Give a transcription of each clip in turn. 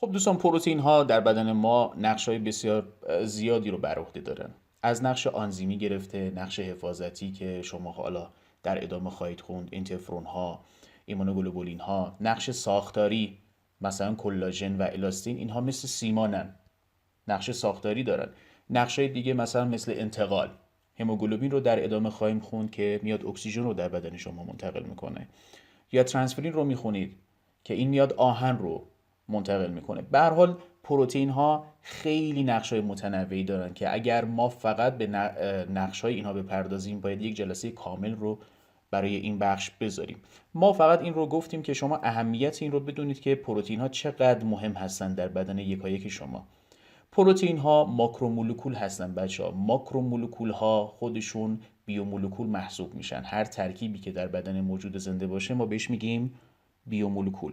خب دوستان، پروتئین ها در بدن ما نقش های بسیار زیادی رو بر عهده دارن. از نقش آنزیمی گرفته، نقش حفاظتی که شما حالا در ادامه خواهید خوند، اینترفرون ها، ایمونوگلوبولین ها، نقش ساختاری مثلا کلاژن و الاستین، اینها مثل سیمانن، نقش ساختاری دارن. نقش های دیگه مثلا مثل انتقال، هموگلوبین رو در ادامه خواهیم خوند که میاد اکسیژن رو در بدن شما منتقل میکنه، یا ترانسفرین رو میخونید که این میاد آهن رو منتقل میکنه. به هر حال پروتئین ها خیلی نقش‌های متنوعی دارن که اگر ما فقط به نقش‌های اینها بپردازیم باید یک جلسه کامل رو برای این بخش بذاریم. ما فقط این رو گفتیم که شما اهمیت این رو بدونید که پروتئین ها چقدر مهم هستند در بدن یکایک شما. پروتئین ها ماکرومولکول هستن بچه ها. ماکرومولکول ها خودشون بیومولکول محسوب میشن. هر ترکیبی که در بدن موجود زنده باشه ما بهش میگیم بیومولکول.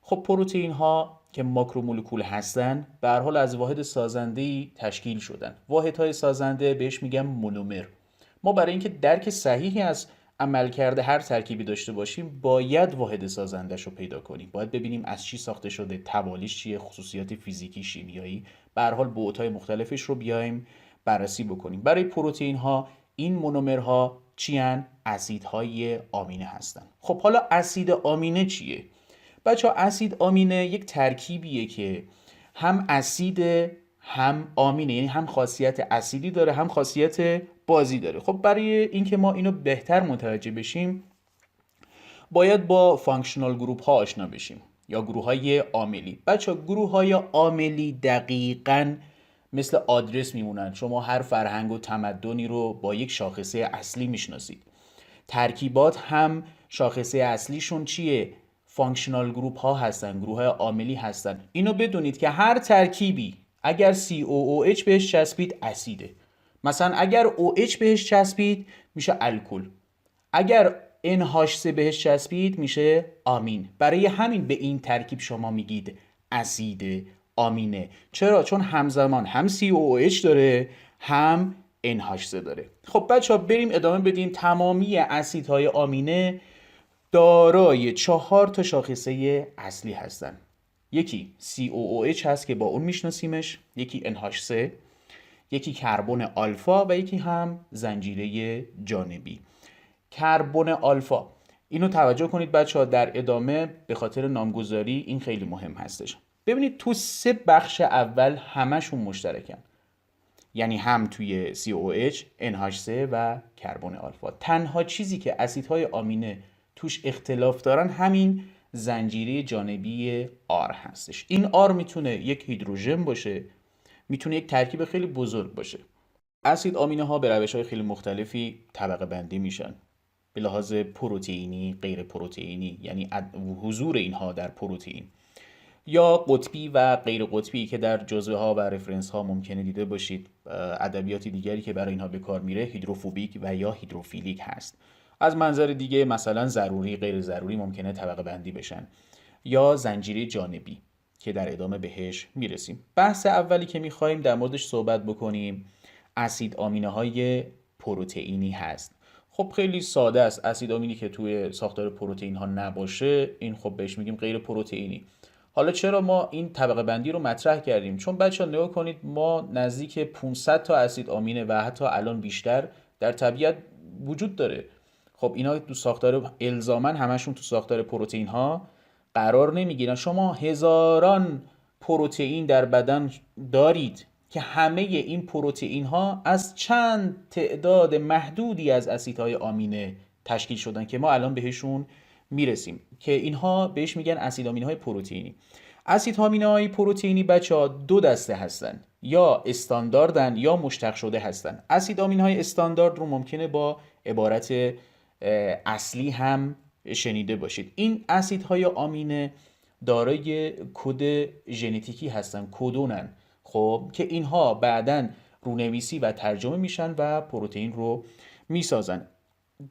خب پروتئین ها که ماکرومولکول هستن به هر حال از واحد سازنده‌ای تشکیل شدن. واحدهای سازنده بهش میگم مونومر. ما برای اینکه درک صحیحی از عملکرد هر ترکیبی داشته باشیم باید واحد سازندش رو پیدا کنیم. باید ببینیم از چی ساخته شده، توالیش چیه، خصوصیات فیزیکی، شیمیایی، به هر حال بعدهای مختلفش رو بیایم بررسی بکنیم. برای پروتئین ها این مونومرها چی ان؟ اسیدهای آمینه هستن. خب حالا اسید آمینه چیه؟ بچه ها اسید آمینه یک ترکیبیه که هم اسید هم آمینه، یعنی هم خاصیت اسیدی داره هم خاصیت بازی داره. خب برای اینکه ما اینو بهتر متوجه بشیم باید با فانکشنال گروپ ها آشنا بشیم یا گروه های عاملی. بچه ها گروه های عاملی دقیقاً مثل آدرس میمونن. شما هر فرهنگ و تمدنی رو با یک شاخصه اصلی میشناسید. ترکیبات هم شاخصه اصلیشون چیه؟ فانکشنال گروپ ها هستن، گروه های عاملی هستن. اینو بدونید که هر ترکیبی اگر COOH بهش چسبید اسیده. مثلا اگر OH بهش چسبید میشه الکل، اگر NH3 بهش چسبید میشه آمین. برای همین به این ترکیب شما میگید اسید آمینه. چرا؟ چون همزمان هم COOH داره هم NH3 داره. خب بچه ها بریم ادامه بدیم. تمامی اسیدهای آمینه دارای 4 تا شاخصه اصلی هستن. یکی COOH هست که با اون میشناسیمش، یکی NH3، یکی کربن آلفا و یکی هم زنجیره جانبی. کربن آلفا، اینو توجه کنید بچه ها در ادامه به خاطر نامگذاری این خیلی مهم هستش. ببینید تو 3 بخش اول همشون مشترکن، یعنی هم توی COOH، NH3 و کربن آلفا. تنها چیزی که اسیدهای آمینه توش اختلاف دارن همین زنجیره جانبی R هستش. این R میتونه یک هیدروژن باشه، میتونه یک ترکیب خیلی بزرگ باشه. اسید آمینه ها به روش های خیلی مختلفی طبقه بندی میشن به لحاظ پروتئینی، غیر پروتئینی، یعنی حضور اینها در پروتئین، یا قطبی و غیر قطبی که در جزوه ها و رفرنس ها ممکنه دیده باشید. ادبیات دیگری که برای اینها به کار میره هیدروفوبیک و یا هیدروفیلیک هست. از منظر دیگه مثلا ضروری، غیر ضروری ممکنه طبقه بندی بشن، یا زنجیره جانبی که در ادامه بهش میرسیم. بحث اولی که میخوایم در موردش صحبت بکنیم اسید آمینه های پروتئینی هست. خب خیلی ساده است. اسید آمینی که توی ساختار پروتئین ها نباشه این خب بهش میگیم غیر پروتئینی. حالا چرا ما این طبقه بندی رو مطرح کردیم؟ چون بچه‌ها نگاه کنید ما نزدیک 500 تا اسید آمینه و حتی الان بیشتر در طبیعت وجود داره. خب اینا تو ساختار الزاما همشون تو ساختار پروتئین ها قرار نمیگیرن. شما هزاران پروتئین در بدن دارید که همه این پروتئین ها از چند تعداد محدودی از اسیدهای آمینه تشکیل شدن که ما الان بهشون میرسیم که اینها بهش میگن اسید آمینه های پروتئینی. اسید آمینه های پروتئینی بچه‌ها 2 دسته هستن، یا استانداردن یا مشتق شده هستن. اسید آمینه های استاندارد رو ممکنه با عبارت اصلی هم شنیده باشید. این اسیدهای آمینه دارای کد ژنتیکی هستن، کدونن، خب که اینها بعداً رونویسی و ترجمه میشن و پروتئین رو میسازن.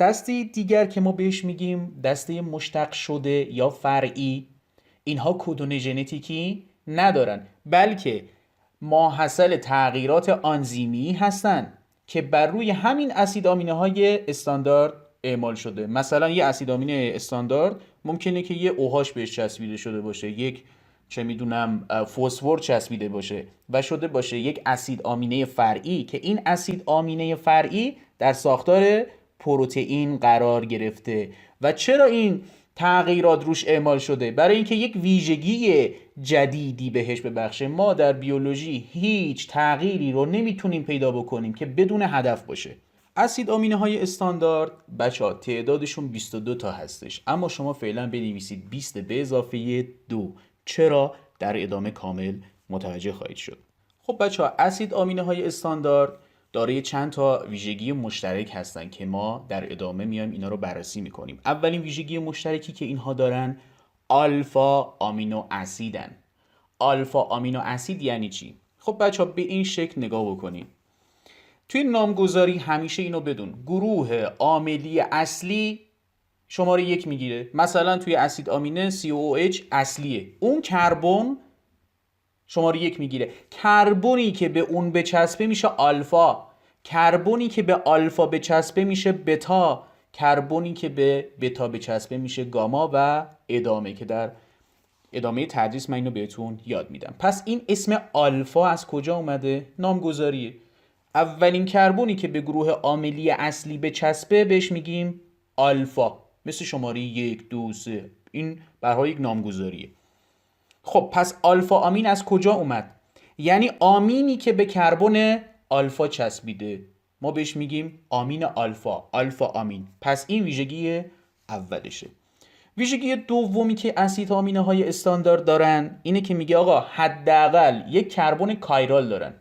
دسته دیگر که ما بهش میگیم دسته مشتق شده یا فرعی، اینها کدون ژنتیکی ندارن بلکه ماحصل تغییرات آنزیمی هستن که بر روی همین اسید آمینه های استاندارد اعمال شده. مثلا یه اسید آمینه استاندارد ممکنه که یه OH بهش چسبیده شده باشه، یک چه میدونم فسفر چسبیده باشه و شده باشه یک اسید آمینه فرعی که این اسید آمینه فرعی در ساختار پروتئین قرار گرفته. و چرا این تغییرات روش اعمال شده؟ برای اینکه یک ویژگی جدیدی بهش ببخشه. ما در بیولوژی هیچ تغییری رو نمیتونیم پیدا بکنیم که بدون هدف باشه. اسید آمینه های استاندارد بچه ها تعدادشون 22 تا هستش، اما شما فعلا بنویسید 20 به اضافه 2. چرا؟ در ادامه کامل متوجه خواهید شد. خب بچه ها اسید آمینه های استاندارد دارای چند تا ویژگی مشترک هستن که ما در ادامه میایم اینا رو بررسی میکنیم. اولین ویژگی مشترکی که اینها دارن آلفا آمینو اسیدن. آلفا آمینو اسید یعنی چی؟ خب بچه ها به این شکل نگاه بکنید. توی نامگذاری همیشه اینو بدون، گروه عاملی اصلی شماره 1 میگیره. مثلا توی اسید آمینه COOH اصلیه، اون کربن شماره 1 میگیره. کربنی که به اون بچسبه میشه آلفا، کربنی که به آلفا بچسبه میشه بتا، کربنی که به بتا بچسبه میشه گاما و ادامه، که در ادامه تدریس من اینو بهتون یاد میدم. پس این اسم آلفا از کجا اومده؟ نامگذاریه. اولین کربنی که به گروه عاملی اصلی بچسبه بهش میگیم آلفا، مثل شماره 1 2 3. این برای یک نامگذاریه. خب پس آلفا آمین از کجا اومد؟ یعنی آمینی که به کربن آلفا چسبیده ما بهش میگیم آمین آلفا، آلفا آمین. پس این ویژگی اولشه. ویژگی دومی که اسید آمینه های استاندارد دارن اینه که میگه آقا حداقل یک کربن کایرال دارن،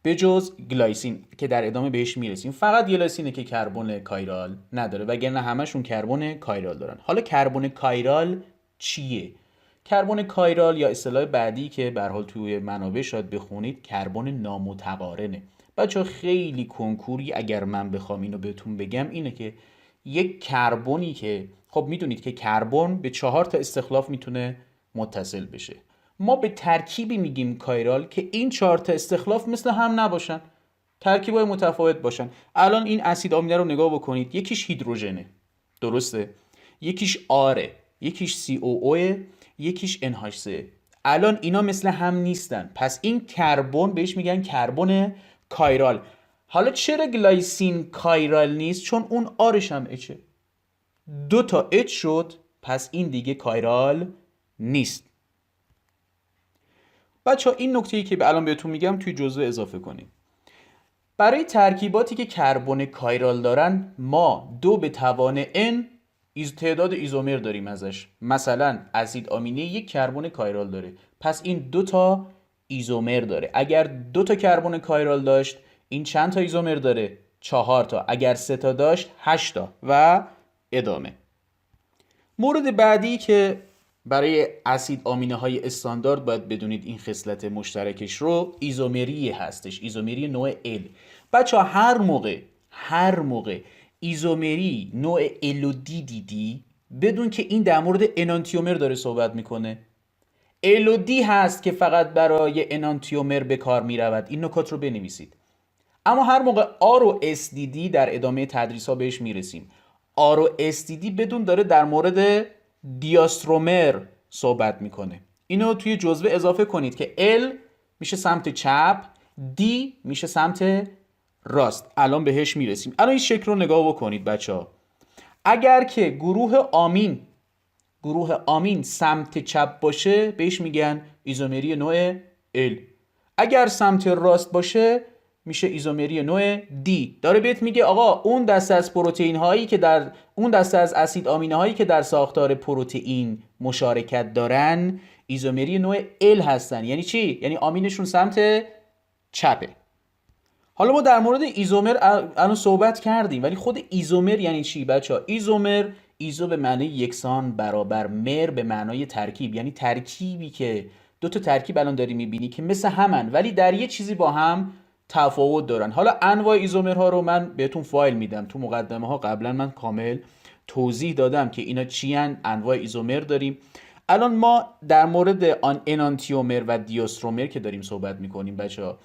به جز گلایسین که در ادامه بهش میرسیم. فقط گلایسینه که کربن کایرال نداره، وگرنه همشون کربن کایرال دارن. حالا کربن کایرال چیه؟ کربن کایرال یا اصطلاح بعدی که به هر حال توی منابع شاید بخونید کربن نامتقارنه. بچه‌ها خیلی کنکوری اگر من بخوام اینو بهتون بگم اینه که یک کربنی که خب میدونید که کربن به 4 تا استخلاف میتونه متصل بشه. ما به ترکیبی میگیم کایرال که این 4 تا استخلاف مثل هم نباشن، ترکیبای متفاوت باشن. الان این اسید آمینه رو نگاه بکنید، یکیش هیدروژنه، درسته؟ یکیش آره، یکیش COO، یکیش NH3. الان اینا مثل هم نیستن، پس این کربن بهش میگن کربن کایرال. حالا چرا گلایسین کایرال نیست؟ چون اون آرش هم اچه، 2 تا اچ شد، پس این دیگه کایرال نیست. بچه ها این نکته‌ای که الان بهتون میگم توی جزوه اضافه کنید. برای ترکیباتی که کربن کایرال دارن ما 2 به توان n تعداد ایزومر داریم ازش. مثلا اسید آمینه یک کربن کایرال داره، پس این 2 تا ایزومر داره. اگر 2 تا کربن کایرال داشت این چند تا ایزومر داره؟ 4 تا. اگر 3 تا داشت 8 تا و ادامه. مورد بعدی که برای اسید آمینه های استاندارد باید بدونید این خصلت مشترکش رو، ایزومری هستش، ایزومری نوع L. بچه ها هر موقع ایزومری نوع L و D دیدی بدون که این در مورد انانتیومر داره صحبت میکنه. L و D هست که فقط برای انانتیومر به کار میرود، این نکات رو بنویسید. اما هر موقع R و SDD در ادامه تدریس ها بهش میرسیم، R و SDD بدون داره در مورد دیاسترومر صحبت میکنه. اینو توی جزوه اضافه کنید که L میشه سمت چپ، D میشه سمت راست. الان بهش میرسیم. الان این شکل رو نگاه بکنید بچه ها. اگر که گروه آمین سمت چپ باشه بهش میگن ایزومری نوع L. اگر سمت راست باشه میشه ایزومری نوع D. داره بهت میگه آقا اون دسته از پروتئین هایی که در اون دسته از اسید آمینه هایی که در ساختار پروتئین مشارکت دارن ایزومری نوع L هستن. یعنی چی؟ یعنی آمینشون سمت چپه. حالا ما در مورد ایزومر الان صحبت کردیم، ولی خود ایزومر یعنی چی بچه ها؟ ایزومر، ایزو به معنی یکسان، برابر، مر به معنای ترکیب، یعنی ترکیبی که 2 تا ترکیب الان داری میبینی که مثل همن ولی در یه چیزی با هم تفاوت دارن. حالا انواع ایزومرها رو من بهتون فایل میدم، تو مقدمه ها قبلا من کامل توضیح دادم که اینا چی ان. انواع ایزومر داریم. الان ما در مورد انانتیومر و دیاسترومر که داریم صحبت میکنیم بچه ها،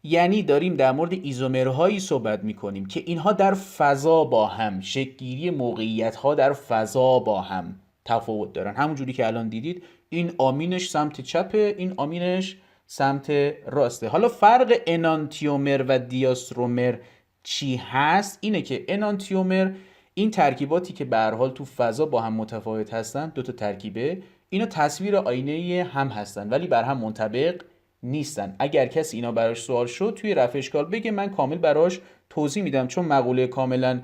یعنی داریم در مورد ایزومرهایی صحبت میکنیم که اینها در فضا با هم، شکل‌گیری موقعیت ها در فضا با هم تفاوت دارن. همون جوری که الان دیدید این آمینش سمت چپه، این آمینش سمت راسته. حالا فرق انانتیومر و دیاسترومر چی هست؟ اینه که انانتیومر این ترکیباتی که به هر حال تو فضا با هم متفاوت هستن، دو تا ترکیبه، اینا تصویر آینه هم هستن ولی بر هم منطبق نیستن. اگر کسی اینا براش سوال شد توی رفع اشکال بگه، من کامل براش توضیح میدم، چون مقوله کاملا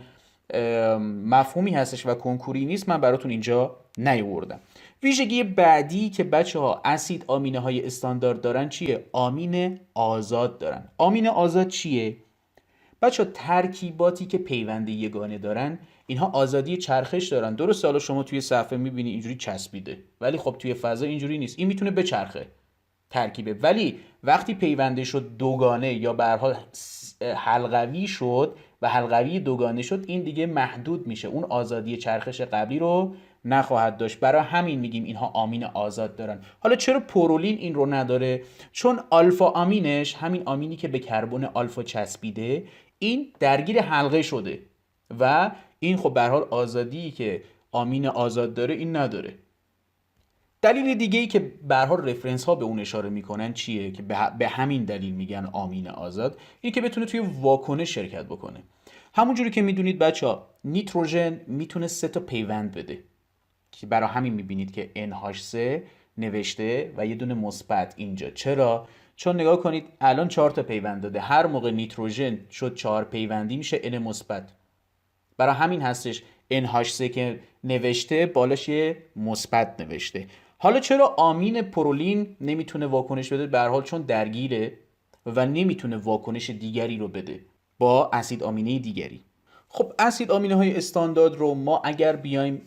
مفهومی هستش و کنکوری نیست، من براتون اینجا نیاوردم. ویژگی بعدی که بچه ها اسید آمینه های استاندارد دارن چیه؟ آمین آزاد دارن. آمین آزاد چیه؟ بچه ها ترکیباتی که پیوند یگانه دارن اینها آزادی چرخش دارن. درسته حالا شما توی صفحه میبینی اینجوری چسبیده، ولی خب توی فضا اینجوری نیست، این میتونه بچرخه ترکیبه، ولی وقتی پیونده شد دوگانه یا به هر حال حلقوی شد و حلقوی دوگانه شد، این دیگه محدود میشه، اون آزادی چرخش قبلی رو نخواهد داشت. برای همین میگیم اینها آمین آزاد دارن. حالا چرا پرولین این رو نداره؟ چون آلفا آمینش، همین آمینی که به کربن آلفا چسبیده، این درگیر حلقه شده و این خب به هر حال آزادی که آمین آزاد داره این نداره. دلیل دیگه ای که به هر حال رفرنس ها به اون اشاره میکنن چیه که به همین دلیل میگن آمین آزاد؟ این که بتونه توی واکنش شرکت بکنه. همونجوری که میدونید بچه‌ها نیتروژن میتونه 3 تا پیوند بده که برای همین میبینید که NH3 نوشته و یه دونه مثبت اینجا. چرا؟ چون نگاه کنید الان 4 تا پیوند داده، هر موقع نیتروژن شد 4 پیوندی میشه N مثبت. برای همین هستش NH3 که نوشته بالاش یه مثبت نوشته. حالا چرا آمین پرولین نمیتونه واکنش بده؟ به هر حال چون درگیره و نمیتونه واکنش دیگری رو بده با اسید آمینه دیگری. خب اسید آمینه های استاندارد رو ما اگر بیایم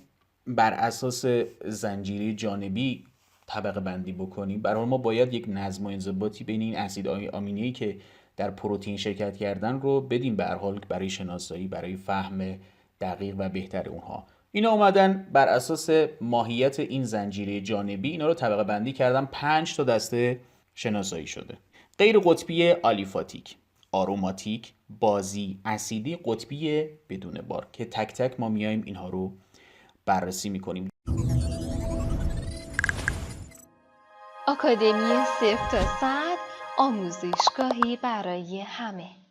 بر اساس زنجیره جانبی طبقه بندی بکنیم، به هر حال ما باید یک نظم و انضباطی بین این اسید آمینه‌ای که در پروتئین شرکت کردن رو بدیم به هر حال برای شناسایی، برای فهم دقیق و بهتر اونها. اینا اومدن بر اساس ماهیت این زنجیره جانبی اینا رو طبقه بندی کردن، 5 تا دسته شناسایی شده. غیر قطبی آلیفاتیک، آروماتیک، بازی، اسیدی، قطبی بدون بار که تک تک ما میایم اینها رو بررسی میکنیم. آکادمی 0 تا 100 آموزشگاهی برای همه.